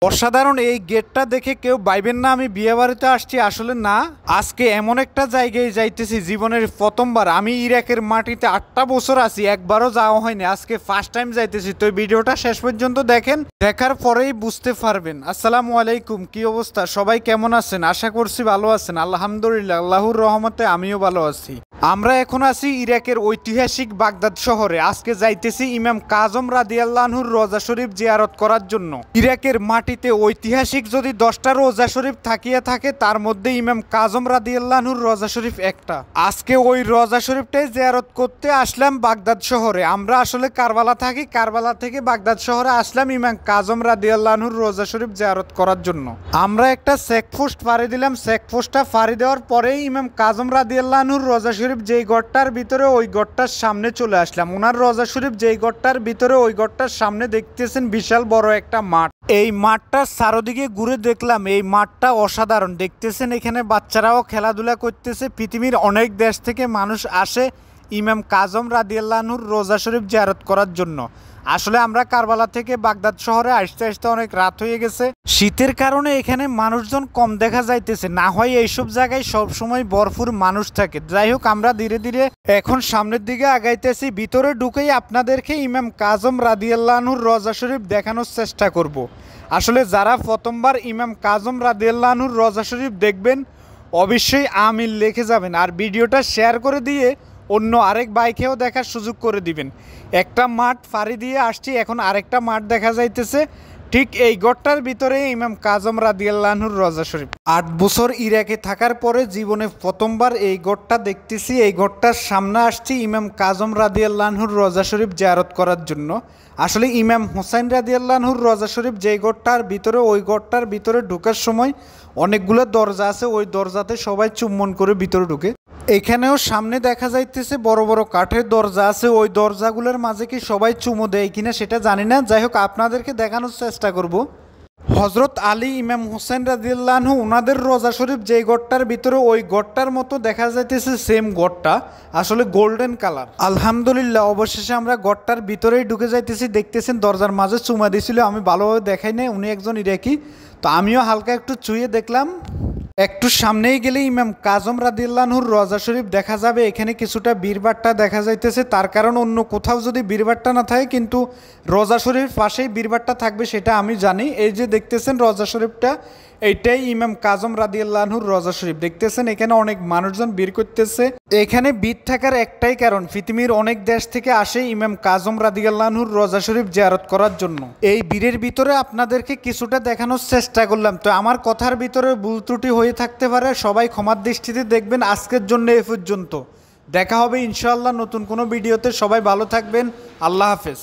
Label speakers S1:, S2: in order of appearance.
S1: অসাধারণ এই গেটটা দেখে কেউ ভাইবেন না আমি বিয়ে বাড়িতে আসছি, আসলে না। আজকে এমন একটা জায়গায় যাইতেছি জীবনের প্রথমবার। আমি ইরাকের মাটিতে 8টা বছর আছি, একবারও যাওয়া হয়নি, আজকে ফার্স্ট টাইম যাইতেছি। তো ভিডিওটা শেষ পর্যন্ত দেখেন, দেখার পরেই বুঝতে পারবেন। আসসালামু আলাইকুম, কি অবস্থা সবাই, কেমন আছেন? আশা করছি ভালো আছেন। আলহামদুলিল্লাহ, আল্লাহর রহমতে আমিও ভালো আছি। আমরা এখন আছি ইরাকের ঐতিহাসিক বাগদাদ শহরে। আজকে যাইতেছি ইমাম কাজম রাদিয়াল্লাহু আনহুর রোজা শরীফ জিয়ারত করার জন্য। ইরাকের মাটিতে ঐতিহাসিক যদি 10টা রোজা শরীফ থাকিয়ে থাকে, তার মধ্যে ইমাম কাজম রাদিয়াল্লাহু আনহুর রোজা শরীফ একটা। আজকে ওই রোজা শরীফটাই জিয়ারত করতে আসলাম বাগদাদ শহরে। আমরা আসলে কারবালা থাকি, কারবালা থেকে বাগদাদ শহরে আসলাম ইমাম কাজম রাদিয়াল্লাহু আনহুর রোজা শরীফ জিয়ারত করার জন্য। আমরা একটা চেকপোস্ট পাড়ি দিলাম। চেকপোস্টটা পাড়ি দেওয়ার পরেই ইমাম কাজম রাদিয়াল্লাহু আনহুর রোজা শরীফ যেই গড়টার ভিতরে, ওই গড়টার সামনে চলে আসলাম। ওনার রোজা শরীফ যেই গড়টার ভিতরে, ওই গড়টার সামনে দেখতেছেন বিশাল বড় একটা মাঠ। এই মাঠটার চারদিকে ঘুরে দেখলাম, এই মাঠটা অসাধারণ। দেখতেছেন এখানে বাচ্চারাও খেলাধুলা করতেছে। পৃথিবীর অনেক দেশ থেকে মানুষ আসে ইমাম কাজম রাদিয়াল্লাহু আনহুর রোজা শরীফ জিয়ারত করার জন্য। আসলে আমরা কারবালা থেকে বাগদাদ শহরে আসতে আসতে অনেক রাত হয়ে গেছে। শীতের কারণে এখানে মানুষজন কম দেখা যাইতেছে, না হয় এইসব জায়গায় সবসময় ভরপুর মানুষ থাকে। যাই হোক, আমরা ধীরে ধীরে এখন সামনের দিকে আগাইতেছি। ভিতরে ঢুকেই আপনাদেরকে ইমাম কাজম রাদিয়াল্লাহু আনহুর রোজা শরীফ দেখানোর চেষ্টা করব। আসলে যারা প্রথমবার ইমাম কাজম রাদিয়াল্লাহু আনহুর রোজা শরীফ দেখবেন, অবশ্যই আমিন লিখে যাবেন, আর ভিডিওটা শেয়ার করে দিয়ে অন্য আরেক বাইকেও দেখার সুযোগ করে দিবেন। একটা মাঠ ফাড়ি দিয়ে আসছি, এখন আরেকটা মাঠ দেখা যাইতেছে। ঠিক এই গড়টার ভিতরে ইমাম কাজম রাদিয়াল্লাহু আনহুর রোজা শরীফ। 8 বছর ইরাকে থাকার পরে জীবনে প্রথমবার এই গড়টা দেখতেছি। এই গড়টার সামনে আসছি ইমাম কাজম রাদিয়াল্লাহু আনহুর রোজা শরীফ জিয়ারত করার জন্য। আসলে ইমাম হুসাইন রাদিয়াল্লাহু আনহুর রোজা শরীফ যেই গড়টার ভিতরে, ওই গড়টার ভিতরে ঢোকার সময় অনেকগুলো দরজা আছে, ওই দরজাতে সবাই চুম্বন করে ভিতরে ঢুকে। এখানেও সামনে দেখা যাইতেছে বড় বড় কাঠের দরজা আছে, ওই দরজাগুলোর মাঝে কি সবাই চুমো দেয় কিনা সেটা জানি না। যাই হোক, আপনাদেরকে দেখানোর চেষ্টা করব। হজরত আলী, ইমাম হুসাইন রাদিয়াল্লাহু আনহু, ওনাদের রোজা শরীফ যেই গড়টার ভিতরে, ওই গড়টার মতো দেখা যাইতেছে সেম গড়টা, আসলে গোল্ডেন কালার। আলহামদুলিল্লাহ, অবশেষে আমরা গড়টার ভিতরেই ঢুকে যাইতেছি। দেখতেছেন দরজার মাঝে চুমা দিয়েছিল, আমি ভালোভাবে দেখাই নাই, উনি একজন ইরাকি। তো আমিও হালকা একটু চুইয়ে দেখলাম। একটু সামনেই গেলে ইমাম কাজম রাদিয়াল্লাহু আনহুর রোজা শরীফ দেখা যাবে। এখানে কিছুটা বীরবাট্টা দেখা যাইতেছে, তার কারণ অন্য কোথাও যদি বীরবাট্টা না থাকে, কিন্তু রোজা শরীফ পাশেই বীরবাট্টা থাকবে সেটা আমি জানি। এই যে দেখতেছেন রোজা শরীফটা, এইটাই ইমাম কাজম রাদিয়াল্লাহু আনহুর রোজা শরীফ। দেখতেছেন এখানে অনেক মানুষজন ভিড় করতেছে। এখানে ভিড় থাকার একটাই কারণ, পৃথিবীর অনেক দেশ থেকে আসে ইমাম কাজম রাদিয়াল্লাহু আনহুর রোজা শরীফ জিয়ারত করার জন্য। এই ভিড়ের ভিতরে আপনাদেরকে কিছুটা দেখানোর চেষ্টা করলাম। তো আমার কথার ভিতরে ভুল ত্রুটি হয়ে থাকতে পারে, সবাই ক্ষমার দৃষ্টিতে দেখবেন। আজকের জন্য এ পর্যন্ত, দেখা হবে ইনশাআল্লাহ নতুন কোনো ভিডিওতে। সবাই ভালো থাকবেন, আল্লাহ হাফেজ।